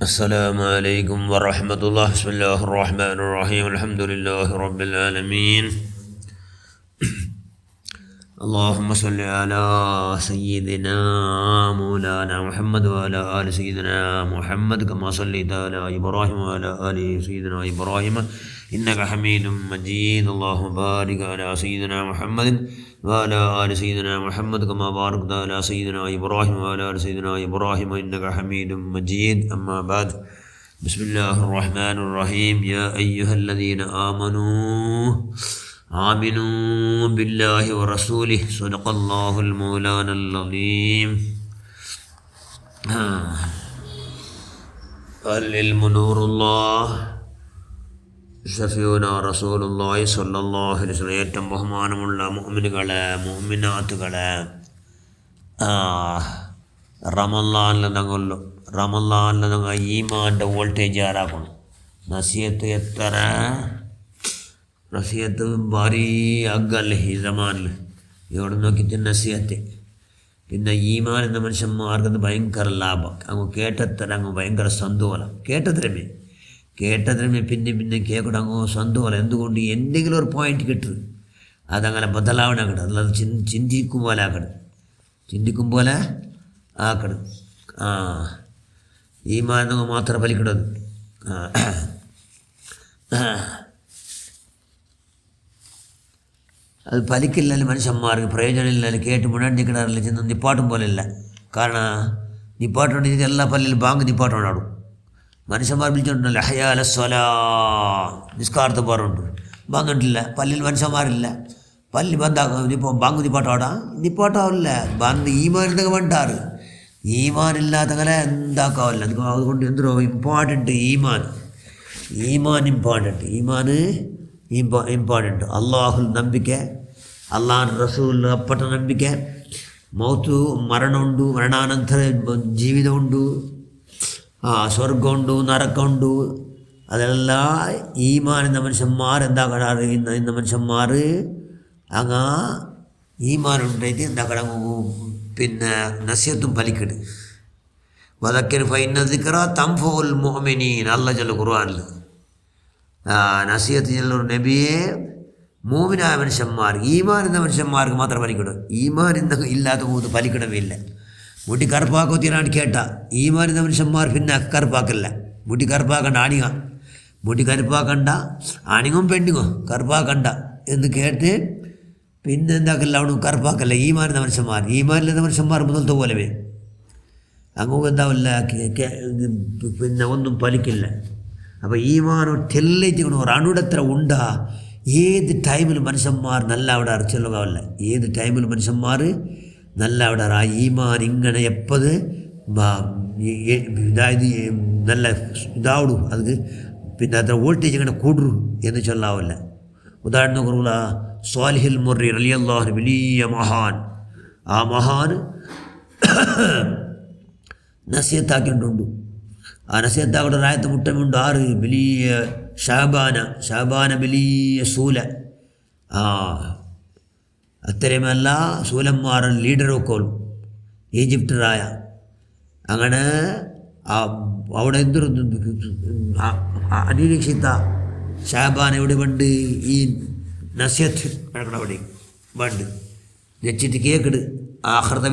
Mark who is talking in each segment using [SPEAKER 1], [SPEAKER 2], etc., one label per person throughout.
[SPEAKER 1] السلام عليكم ورحمة الله. بسم الله الرحمن الرحيم. الحمد لله رب العالمين. اللهم صل على سيدنا مولانا محمد وعلى آل سيدنا محمد كما صليت على إبراهيم وعلى آل سيدنا إبراهيم إنك حميد مجيد. اللهم بارك على سيدنا محمد وعلى آل سيدنا محمد كما باركت على سيدنا إبراهيم وعلى آل سيدنا إبراهيم إنك حميد مجيد. أما بعد، بسم الله الرحمن الرحيم. يا أيها الذين آمنوا بالله ورسوله صدق الله المولانا العظيم. العلم نور الله ഷഫീഉനാ റസൂലുള്ളാഹി സ്വല്ലല്ലാഹു അലൈഹി വസല്ലം. ഏറ്റവും ബഹുമാനമുള്ള മുഅ്മിനുകളെ, മുഅ്മിനാത്തുകളെ, റമളാനിൽ ഈമാൻ്റെ വോൾട്ടേജ് ആരാക്കണം. നസീഹത്ത് ഭാരി അഗ്ഗല്ലേ ഈ സമാനിൽ. ഇവിടെ നോക്കിയിട്ട് നസീഹത്ത്. പിന്നെ ഈമാൻ എന്ന മനുഷ്യന്മാർക്കത് ഭയങ്കര ലാഭം. അങ്ങ് കേട്ടത്ര അങ്ങ് ഭയങ്കര സന്തോഷം. കേട്ടതിരമേ പിന്നെ കേൾക്കണം അങ്ങ് സന്തോഷം. എന്തുകൊണ്ട് എന്തെങ്കിലും ഒരു പോയിന്റ് കിട്ടും, അതങ്ങനെ ബദലാവണാക്കട്ടെ. അല്ലാതെ ചിന്തിക്കും പോലെ ആക്കണം. ഈമാൻ എന്നങ്ങ് മാത്രം ഫലിക്കണത്. അത് ഫലിക്കില്ലാലും മനുഷ്യന്മാർക്ക് പ്രയോജനമില്ലാലും കേട്ട് മുന്നണിക്കണറില്ല, ചെന്ന് നിപ്പാട്ടും പോലെയല്ല. കാരണം നിപ്പാട്ടുണ്ടെങ്കിൽ എല്ലാ പല്ലിലും ബാങ്ക് നിപ്പാട്ടുണ്ടാടും. മനുഷ്യന്മാർ വിളിച്ചോണ്ടല്ലോ ഹയ്യാല സ്വലാ, നിസ്കാരത്തെ പോറുണ്ട്, ബാങ്കുണ്ടില്ല. പല്ലിൽ മനുഷ്യന്മാരില്ല, പല്ല് ബന്ധാക്കും. ഇപ്പോൾ ബാങ്ക് നിപ്പാട്ടാവില്ല. ബന്ദ് ഈമാനെന്തൊക്കെ വേണ്ടാറ്. ഈമാനില്ലാത്തങ്ങനെ എന്താക്കാവില്ല. അതുകൊണ്ട് എന്തോ ഇമ്പോർട്ടൻറ്റ് ഈമാൻ ഇമ്പോർട്ടൻറ്റ്. അള്ളാഹുൽ നമ്പിക്കെ, അള്ളാഹ് റസൂൽ അപ്പട്ട നമ്പിക്കെ, മൗത്ത് മരണമുണ്ട്, മരണാനന്തര ജീവിതമുണ്ട്, സ്വർഗമുണ്ട്, നരക്കമുണ്ട്. അതെല്ലാം ഈമാൻ എന്ന മനുഷ്യന്മാർ എന്താക്കണാറ്. ഇന്ന മനുഷ്യന്മാർ അങ്ങ് ഈമാനുണ്ടായിട്ട് എന്താക്കണം, പിന്നെ നസിഹത്തും ഫലിക്കട്. വദക്കിർ ഫഇന്ന ദിക്റ തൻഫഉൽ മുഅ്മിനീൻ. അല്ലാഹു ജല്ല ഖുർആനിൽ നസിഹത്ത് ചെല്ലൊരു നബിയെ മൂമിനായ മനുഷ്യന്മാർ, ഈമാൻ എന്ന മനുഷ്യന്മാർക്ക് മാത്രം ഫലിക്കണം. ഈമാൻ ഇല്ലാത്ത പോത് ഫലിക്കണമില്ല. മുടി കറുപ്പാക്കോ തീരാണ് കേട്ട. ഈമാൻ എന്ന മനുഷ്യന്മാർ പിന്നെ കറുപ്പാക്കല്ല. മുടി കറുപ്പാക്കണ്ട, മുടി കറുപ്പാക്കണ്ട, ആണിങ്ങും പെണ്ണിങ്ങോ കറുപ്പാക്കണ്ട എന്ന് കേട്ട് പിന്നെ എന്താക്കല്ല, അവിടെ കറുപ്പാക്കല്ല. ഈമാൻ എന്ന മനുഷ്യന്മാർ മുതലത്തെ പോലവേ അങ്ങ് എന്താവില്ല, പിന്നെ ഒന്നും ഫലിക്കില്ല. അപ്പോൾ ഈമാനോ തെല്ലിക്കണം. ഒരു അണുടത്ര ഉണ്ടാ. ഏത് ടൈമിൽ മനുഷ്യന്മാർ നല്ല അവിടെ അരച്ചുള്ളതാവില്ല. ഏത് ടൈമിൽ മനുഷ്യന്മാർ നല്ല അവിടെ ആ ഈമാൻ ഇങ്ങനെ എപ്പത് ഇതായത് നല്ല ഇതാവിടും. അത് പിന്നെ അത്ര വോൾട്ടേജ് ഇങ്ങനെ കൂടും എന്ന് ചൊല്ലാവില്ല. ഉദാഹരണം കുറവുള്ള സ്വാലിഹുൽ മുർരി റളിയല്ലാഹു അൻഹു, വലിയ മഹാൻ. ആ മഹാൻ നസിഹത്താക്കിയിട്ടുണ്ട്. ആ നസിഹത്താക്കിയുടെ രായത്ത് മുട്ടമുണ്ട് 6 വലിയ ഷാബാന വലിയ സൂല. അത്തരമല്ല സൂലന്മാർ ലീഡറൊക്കെ ഈജിപ്തരായ. അങ്ങനെ അവിടെ എന്തൊരു അനിരീക്ഷിത ഷാബാൻ എവിടെ പണ്ട് ഈ നസിഹത്ത് നടക്കണം. അവിടെ പണ്ട് വെച്ചിട്ട് കേക്കിട് ആഖിറത്തെ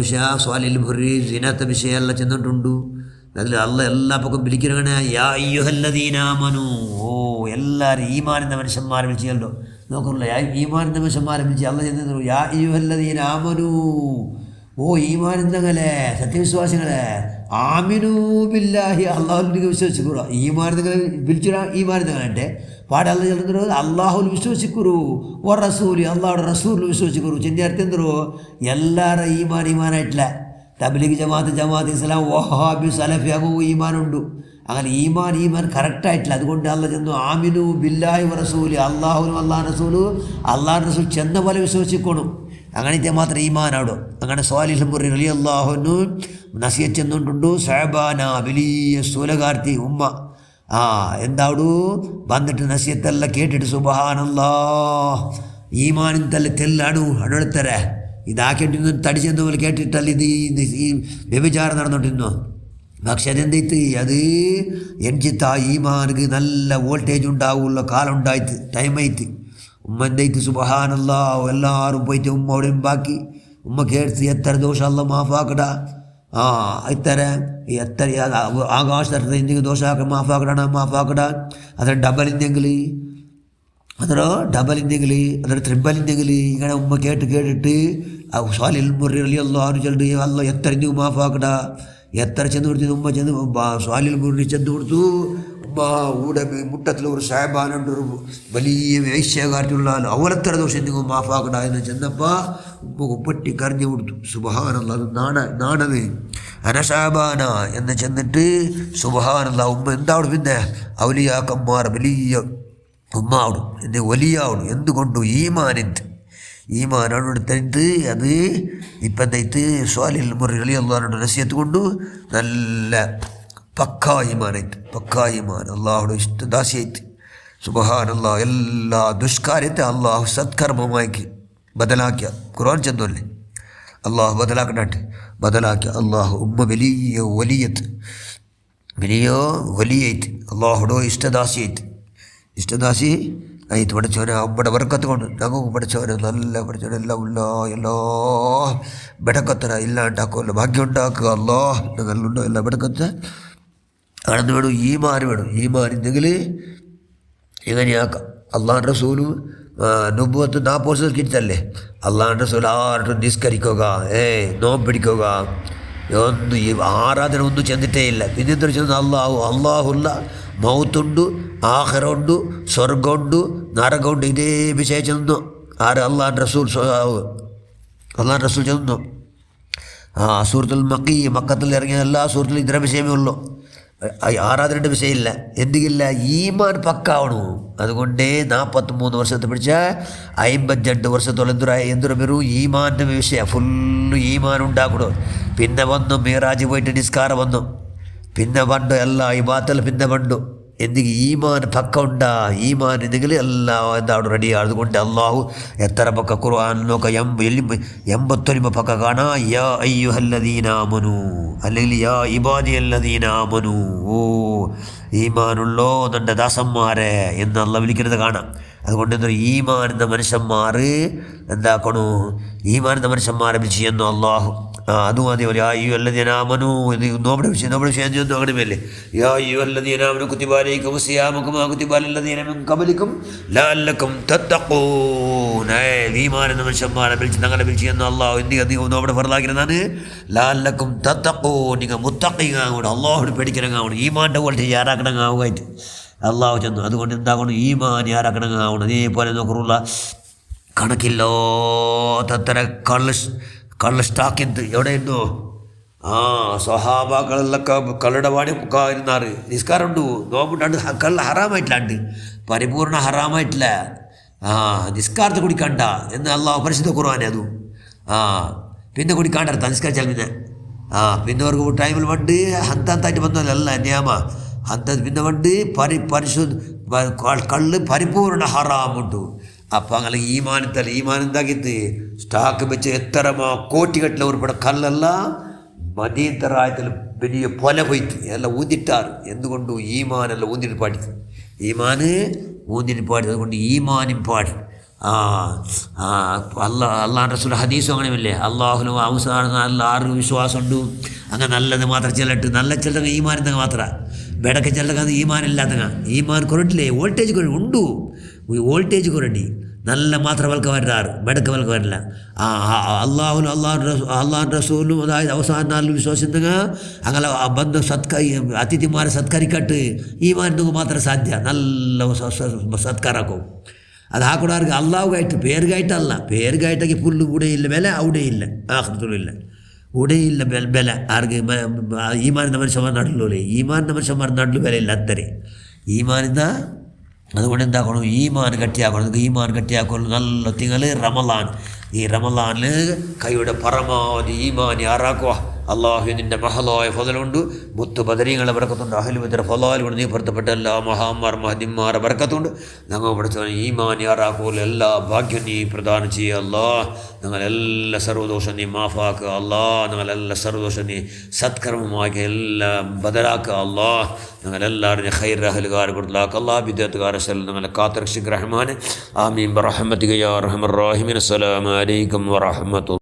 [SPEAKER 1] വിഷയ സ്വാലിൽ മുർരി സിനത്തെ വിഷയം എല്ലാം ചെന്നിട്ടുണ്ട്. അതിൽ അള്ളാഹ് എല്ലാ പക്കം വിളിക്കണേ, യാ അയ്യുഹല്ലദീന ആമനൂ. എല്ലാവരും ഈമാൻ എന്ന മനുഷ്യന്മാരെ വിളിച്ചല്ലോ. നോക്കുന്നില്ല, ഈമാൻ എന്ന മനുഷ്യന്മാരെ വിളിച്ച് അള്ളാഹ് ചെന്നു, യാ അയ്യുഹല്ലദീന ആമനൂ. ഈമാൻ എന്നങ്ങനെ സത്യവിശ്വാസികളെ, ആമിനൂ ബില്ലാഹി, അള്ളാഹുലേക്ക് വിശ്വസിക്കുക. ഈമാൻ നിങ്ങൾ വിളിച്ചിടാ. ഈമാൻ എന്നങ്ങനെ പാടെ അല്ല ചെല്ലുന്നത്, അള്ളാഹുൽ വിശ്വസിക്കുറു, ഓ റസൂല്, അള്ളാഹുടെ റസൂലിൽ വിശ്വസിക്കുറു. ചെന്നേരത്തെ എന്തോ എല്ലാവരും ഈമാനായിട്ടില്ല. തബ്ലീഗ് ജമാഅത്ത് ഇസ്ലാം വഹാബി സലഫി അങ്ങ് ഈമാനുണ്ട്. അങ്ങനെ ഈമാൻ കറക്റ്റായിട്ടില്ല. അതുകൊണ്ട് അല്ല ചെന്നു ആമിനു ബില്ലാഹി റസൂല്, അള്ളാഹുനും അള്ളാഹ് റസൂൽ ചെന്ന പോലെ വിശ്വസിക്കണം. അങ്ങനത്തെ മാത്രം ഈമാനാടും. അങ്ങനെ സ്വാലിഹുൽ മുർരി റളിയല്ലാഹു അൻഹു നസിഹത്ത് ചെന്നുകൊണ്ടുണ്ട്. ഷഅബാന വലിയ സൂലകാർത്തി ഉമ്മ എന്താവടു വന്നിട്ട് നസിഹത്തെല്ലാം കേട്ടിട്ട് സുബ്ഹാനല്ലാഹ് ഈമാനും തെല്ലാണു അണുത്തര ഇതാക്കിയിട്ടിരുന്നു തടിച്ചെന്ന പോലെ കേട്ടിട്ടല്ല ഇത് ഈ വ്യഭിചാരം നടന്നുകൊണ്ടിരുന്നു. പക്ഷെ അതെന്തായിട്ട് അത് എഞ്ചിത്ത ഈമാനക്ക് നല്ല വോൾട്ടേജ് ഉണ്ടാവുള്ള കാലം ഉണ്ടായിട്ട് ടൈമായിട്ട് ഉമ്മ എന്തായിട്ട് സുബ്ഹാനല്ലാ എല്ലാവരും പോയിട്ട് ഉമ്മയോടെയും ബാക്കി ഉമ്മ കേട്ട് എത്ര ദോഷം അല്ല മാഫാക്കട എത്ര ആകാശത്തെ എന്തെങ്കിലും ദോഷമാക്കാൻ മാഫാക്കട അതിന് ഡബലിന്തെങ്കിൽ അതിനോ ഡബലിന്തെങ്കിൽ അതിന് ത്രിബലിന്തെങ്കിൽ ഇങ്ങനെ ഉമ്മ കേട്ടിട്ട് സ്വാലിൽ മുറി അല്ലാഹു ചൊല്ലി അല്ല എത്ര എന്തെങ്കിലും മാഫാക്കട എത്ര ചെന്ന് കൊടുത്തു ഉമ്മ ചെന്ന് സ്വാലിൽ മുറി ചെന്ന് കൊടുത്തു ഉമ്മ ഇവിടെ മുട്ടത്തിൽ ഒരു സാഹിബാനുണ്ട് ഒരു വലിയ വേശ്യകാറ്റുള്ള അവലെത്ര ദോഷം എന്തെങ്കിലും മാഫാക്കട എന്ന് ചെന്നപ്പോൾ ഉമ്മ പൊട്ടി കരഞ്ഞു കൊടുത്തു സുബ്ഹാനല്ലാഹ്. അത് നാണത് അനസാബാന എന്ന് ചെന്നിട്ട് സുബ്ഹാനല്ലാഹ് ഉമ്മ എന്താവണം പിന്നെ ഔലിയാക്കന്മാർ വലിയ ഉമ്മാവണം എന്നെ വലിയാവണം എന്തുകൊണ്ടു ഈമാനോട് എടുത്തിട്ട് അത് ഇപ്പം എന്തായിട്ട് സ്വാലിൽ മുറി അള്ളാഹുടെ നസിയത്ത് കൊണ്ടു നല്ല പക്കാ ഈമാൻ അള്ളാഹുടെ ഇഷ്ടദാസിയായിട്ട് സുബ്ഹാനല്ലാഹ് എല്ലാ ദുഷ്കാര്യത്തെ അള്ളാഹു സത്കർമ്മമാക്കി ബദലാക്കിയ ഖുർആൻ ചെന്നല്ലേ അള്ളാഹു ബദലാക്കിയ അള്ളാഹു ഉമ്മ വലിയ വലിയായിട്ട് അള്ളാഹുടോ ഇഷ്ടദാസി ആയിട്ട് പഠിച്ചവനെ അമ്മയുടെ ബർക്കത്ത് കൊണ്ട് ഞങ്ങൾക്ക് പഠിച്ചവനെ നല്ല പഠിച്ചവനെ എല്ലാ ബെടക്കത്തന ഇല്ലാണ്ടാക്കുമല്ലോ ഭാഗ്യം ഉണ്ടാക്കുക നല്ലുണ്ടോ എല്ലാ ബെടക്കത്ത് ആണെന്ന് വേണം ഈമാൻ ഉണ്ടെങ്കിൽ എങ്ങനെയാക്കാം. അള്ളാഹുൻ്റെ റസൂല് നുബുവത്ത് 40 വർഷം കിട്ടല്ലേ. അള്ളാഹുൻ്റെ റസൂൽ ആരും നിസ്കരിക്കുക നോമ്പിടിക്കുക ഒന്നും ഈ ആരാധന ഒന്നും ചെന്നിട്ടേ ഇല്ല. പിന്നെ എന്തൊരു ചെന്ന് അള്ളാഹുള്ള മൗത്തുണ്ട്, ആഖിറമുണ്ട്, സ്വർഗമുണ്ട്, നരകമുണ്ട്, ഇതേ വിഷയം ചെന്നു അള്ളാഹുൻ്റെ റസൂൽ ചെന്നു. സൂറത്തുൽ മക്കത്തിൽ ഇറങ്ങിയ എല്ലാ സൂറത്തിലും ഇതര വിഷയമേ ഉള്ളൂ. ആരാധനയുടെ വിഷയമില്ല. എന്തില്ല ഈമാൻ പക്കാവണു. അതുകൊണ്ടേ 43 വർഷത്തെ പിടിച്ച 52 വർഷത്തോളം എന്തൊരു വരും ഈമാൻ്റെ വിഷയം ഫുള്ള് ഈമാൻ ഉണ്ടാക്കണു. പിന്നെ വന്നു മീറാജ് പോയിട്ട് നിസ്കാരം വന്നു. പിന്നെ പണ്ടു എല്ലാ ഇബാദത്തിൽ പിന്നെ പണ്ടു എന്തെങ്കിലും ഈമാൻ പക്ക ഉണ്ടാ. ഈമാൻ എന്തെങ്കിലും എല്ലാം എന്താണ് റെഡിയാണ്. അതുകൊണ്ട് അള്ളാഹു എത്ര പക്ക ഖുർആൻ നോക്കാം 89 പക്ക കാണാം. യാ അയ്യുഹല്ലദീന ആമനൂ അല്ലെങ്കിൽ യാ ഇബാദിയല്ലദീന ആമനൂ. ഈമാനുള്ളോ എൻ്റെ ദാസന്മാരെ എന്ന് അള്ളാഹ് വിളിക്കുന്നത് കാണാം. അതുകൊണ്ട് എന്താ ഈമാൻ എന്ന മനുഷ്യന്മാർ എന്താക്കണു? ഈമാൻ എന്ന മനുഷ്യന്മാരെ വിളിച്ചു അള്ളാഹു. അതും അതേപോലെ യാ അയ്യുഹല്ലദീന ആമനൂ ഇത് നമ്മുടെ വിഷയം ചെന്നു അങ്ങനെയല്ലേ. യാ അയ്യുഹല്ലദീന ആമനൂ കുതിബ അലൈക്കും സിയാമുക്കും കുതിബ അലല്ലദീന മിൻ ഖബലിക്കും ലഅല്ലക്കും തത്തഖൂൻ. ഈമാൻ എന്ന മനുഷ്യന്മാരെ വിളിച്ച് ഞങ്ങളെ വിളിച്ചു എന്ന് അള്ളാഹു എന്തെങ്കിലും നമ്മുടെ ഫർദാക്കിയതാണ്. ലഅല്ലക്കും തത്തഖൂൻ, നിങ്ങൾ മുത്തഖീങ്ങാവണം, അള്ളാഹുവിനെ പേടിക്കണങ്ങാവണം, ഈമാൻ്റെ വോൾട്ടേജ് ആരാക്കണങ്ങാവുമായിട്ട് അള്ളാഹു ചെന്നു. അതുകൊണ്ട് എന്താകണം? ഈമാൻ ആരാക്കണങ്ങാവണം. അതേപോലെ നോക്കുള്ള കണക്കില്ലാത്തത്ര കള്ള് സ്റ്റാക്കിന്ത് എവിടെയുണ്ടോ? സ്വഹാബാക്കളെല്ലൊക്കെ കള്ളുടെ പാടി ഇരുന്നാറ്. നിസ്കാരമുണ്ട്, നോമ്പുണ്ടാണ്ട്, കള്ള ഹറാമായിട്ടില്ലാണ്ട്, പരിപൂർണ ഹറാമായിട്ടില്ല. നിസ്കാരത്തെ കുടിക്കണ്ട എന്ന് അള്ളാഹു പരിശുദ്ധ ഖുർആനെ അതും പിന്നെ കുടിക്കാണ്ടർത്താം നിസ്കരിച്ചാൽ പിന്നെ അവർക്ക് ടൈമിൽ പണ്ട് ഹന്തായിട്ട് വന്നല്ല നിയമ ഹന്ത പിന്നെ പണ്ട് കള്ള് പരിപൂർണ ഹറാമുണ്ട്. അപ്പം അങ്ങനെ ഈമാൻ എന്താക്കിത്ത് സ്റ്റാക്ക് വെച്ച് എത്രമാ കോറ്റിക്കെട്ടിൽ ഉൾപ്പെടെ കല്ലല്ല മദീനറായത്തിൽ വലിയ പൊല പോയിട്ട് എല്ലാം ഊന്നിട്ടാറ്. എന്തുകൊണ്ട്? ഈമാനെല്ലാം ഊന്നിട്ട് പാടി. ഊന്നിട്ട് പാടി. അതുകൊണ്ട് ഈമാനും പാടി. അള്ളാഹ് റസൂൽ ഹദീസും അങ്ങനെയല്ലേ. അള്ളാഹുലും അവസാനം നല്ല 6 വിശ്വാസമുണ്ട്. അങ്ങനെ നല്ലത് മാത്രം ചിലട്ട് നല്ല ചിലത് ഈമാൻ എന്തെങ്കിൽ മാത്രമാണ് ബെടക്ക് ചിലത് ഈമാനില്ലാത്തങ്ങ ഈമാൻ കുറണ്ടില്ലേ വോൾട്ടേജ് ഉണ്ടു. വോൾട്ടേജ് കുറണ്ടി നല്ല മാത്രം വൽക്ക വരാറ് ബെടക്ക് വൽക്ക വരില്ല. അള്ളാഹുലും അള്ളാഹു റസൂലും അതായത് അവസാന 4 വിശ്വാസിക്കുക അങ്ങനെ ബന്ധ അതിഥിമാരെ സത്കരിക്കട്ട് ഈമാൻ എന്തെങ്കിൽ മാത്രം സാധ്യ നല്ല സത്കാരാക്കും. അത് ಹಾಕೊಡಾರ್ಗೆ ಅಲ್ಲಾವ್ಗಾಯ್ತು പേരുകായിട്ടല്ല പേരുകായിട്ടൊക്കെ പുല്ല് ഇവിടെയില്ല വില അവിടെയില്ല ആഖിറത്തിലില്ല ഇവിടെയില്ല ಬೆಲೆ ಆರ್ಗೆ ಈಮಾನಿಂದ ಮನುಷ್ಯಮಾರ ನಡಲೋಲೆ ಈಮಾನಿಂದ ಮನುಷ್ಯಮಾರ ನಡಲು ಬೆಲೆ ಇಲ್ಲ ಅಂತಾರೆ ಈಮಾನಿಂದ അതുകൊണ്ട് എന്താക്കണം ഈമാൻ ഗട്ടിയാക്കണം ഈമാൻ ഗട്ടിയാക്കണം നല്ല തിങ്കൾ റമളാൻ ഈ റമളാനിൽ കൈയുടെ പരമാവധി ഈമാൻ ആറാക്കുക. അള്ളാഹു നിൻ്റെ മഹലായ ഫضലുണ്ട്, മുത്ത് ബദരീങ്ങളെ ബർക്കത്തുണ്ട്, അഹ്ലുബദർ ഫലാൽ കൊണ്ട് നീ പൊരുത്തപ്പെട്ട എല്ലാ മഹാന്മാർ മഹദിമാരെ ബർക്കത്തുണ്ട്. ഞങ്ങൾ പഠിച്ച ഈമാൻ യാറാക്കൂല എല്ലാ ഭാഗ്യം നീ പ്രദാനം ചെയ്യുക. അല്ലാഹ് ഞങ്ങളെല്ലാ സർവ്വദോഷം നീ മാഫാക്കുക. അല്ലാഹ് ഞങ്ങളെല്ലാ സർവ്വദോഷം നീ സത്കർമ്മമാക്കി എല്ലാം ബദലാക്കുക. അല്ലാഹ് ഞങ്ങളെല്ലാവരും നീ ഖൈർ അഹ്ലുകാർ കൊടുത്താക്കുക. അല്ലാഹ് ബിദ്അത്തുകാരെ ഞങ്ങളെ കാത്തുരക്ഷിക്കുക റഹ്മാൻ. ആമീൻ ബിറഹ്മതിക യാ അർഹമർ റഹീമീൻ. അസ്സലാമു അലൈക്കും വറഹ്മത്തുള്ളാഹി.